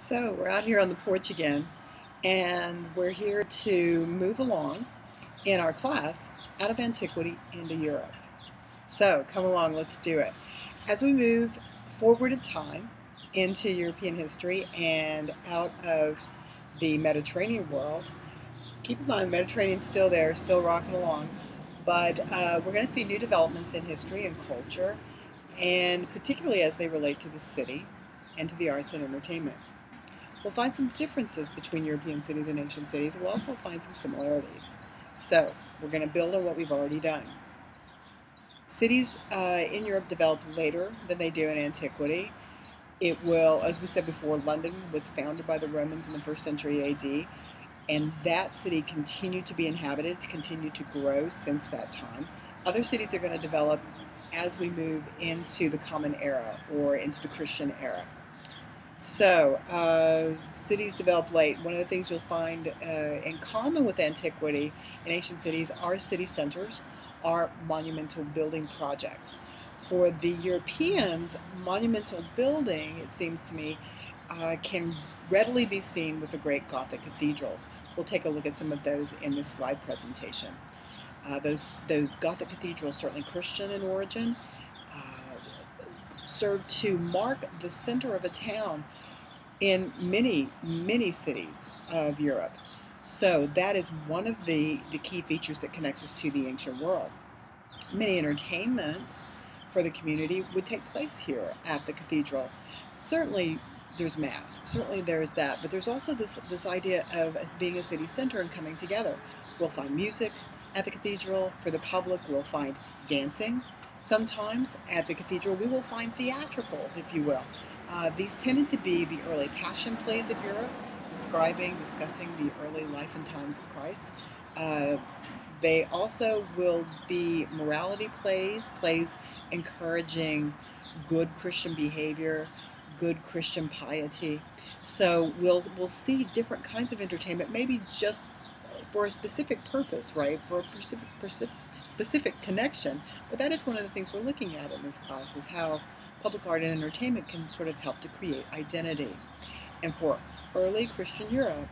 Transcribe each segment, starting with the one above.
So we're out here on the porch again, and we're here to move along in our class out of antiquity into Europe. So come along, let's do it. As we move forward in time into European history and out of the Mediterranean world, keep in mind the Mediterranean's still there, still rocking along, but we're going to see new developments in history and culture, and particularly as they relate to the city and to the arts and entertainment. We'll find some differences between European cities and ancient cities. We'll also find some similarities. So we're going to build on what we've already done. Cities in Europe developed later than they do in antiquity. It will, as we said before, London was founded by the Romans in the 1st century AD, and that city continued to be inhabited, continued to grow since that time. Other cities are going to develop as we move into the Common Era or into the Christian era. So, cities developed late. One of the things you'll find in common with antiquity and ancient cities are city centers, are monumental building projects. For the Europeans, monumental building, it seems to me, can readily be seen with the great Gothic cathedrals. We'll take a look at some of those in this slide presentation. Those Gothic cathedrals, certainly Christian in origin, served to mark the center of a town in many cities of Europe. So that is one of the key features that connects us to the ancient world. Many entertainments for the community would take place here at the cathedral. Certainly there's Mass, certainly there's that, but there's also this idea of being a city center and coming together. We'll find music at the cathedral for the public, we'll find dancing. Sometimes at the cathedral we will find theatricals, if you will. These tended to be the early passion plays of Europe, discussing the early life and times of Christ. They also will be morality plays encouraging good Christian behavior, good Christian piety. So we'll see different kinds of entertainment, maybe just for a specific purpose, right? For a specific connection. But that is one of the things we're looking at in this class, is how public art and entertainment can sort of help to create identity. And for early Christian Europe,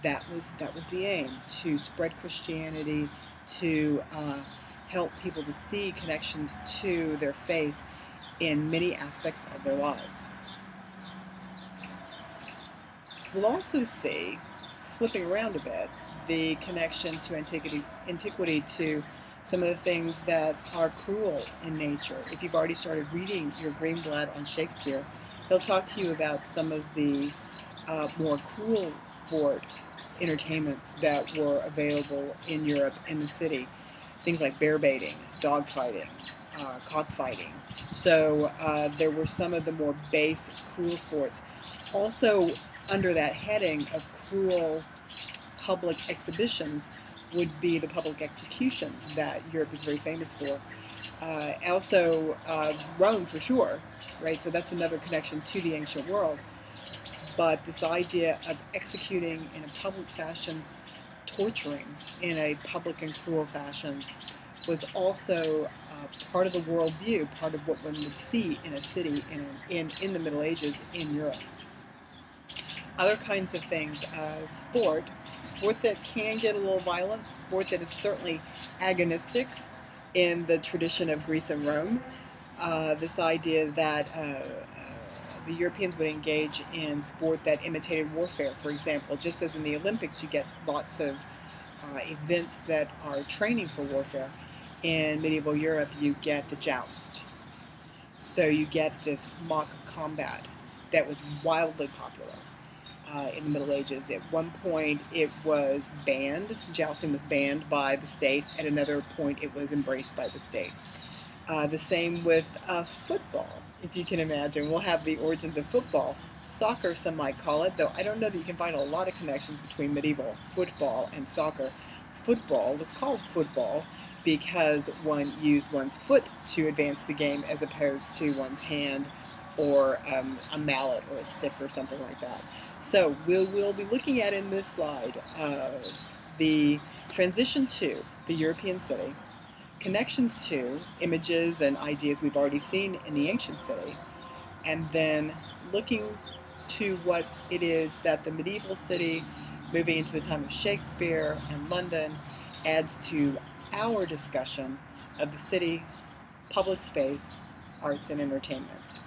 that was the aim, to spread Christianity, to help people to see connections to their faith in many aspects of their lives. We'll also see, flipping around a bit, the connection to antiquity to some of the things that are cruel in nature. If you've already started reading your Greenblatt on Shakespeare, he'll talk to you about some of the more cruel sport entertainments that were available in Europe, in the city. Things like bear baiting, dog fighting, cockfighting. So there were some of the more base, cruel sports. Also, under that heading of cruel public exhibitions would be the public executions that Europe is very famous for. Also, Rome for sure, right? So that's another connection to the ancient world. But this idea of executing in a public fashion, torturing in a public and cruel fashion, was also part of the worldview, part of what one would see in a city in the Middle Ages in Europe. Other kinds of things, sport that can get a little violent, sport that is certainly agonistic in the tradition of Greece and Rome. This idea that the Europeans would engage in sport that imitated warfare, for example. Just as in the Olympics you get lots of events that are training for warfare, in medieval Europe you get the joust. So you get this mock combat that was wildly popular in the Middle Ages. At one point it was banned, jousting was banned by the state. At another point it was embraced by the state. The same with football, if you can imagine. We'll have the origins of football. Soccer, some might call it, though I don't know that you can find a lot of connections between medieval football and soccer. Football was called football because one used one's foot to advance the game as opposed to one's hand or a mallet or a stick or something like that. So we'll be looking at in this slide the transition to the European city, connections to images and ideas we've already seen in the ancient city, and then looking to what it is that the medieval city, moving into the time of Shakespeare and London, adds to our discussion of the city, public space, arts, and entertainment.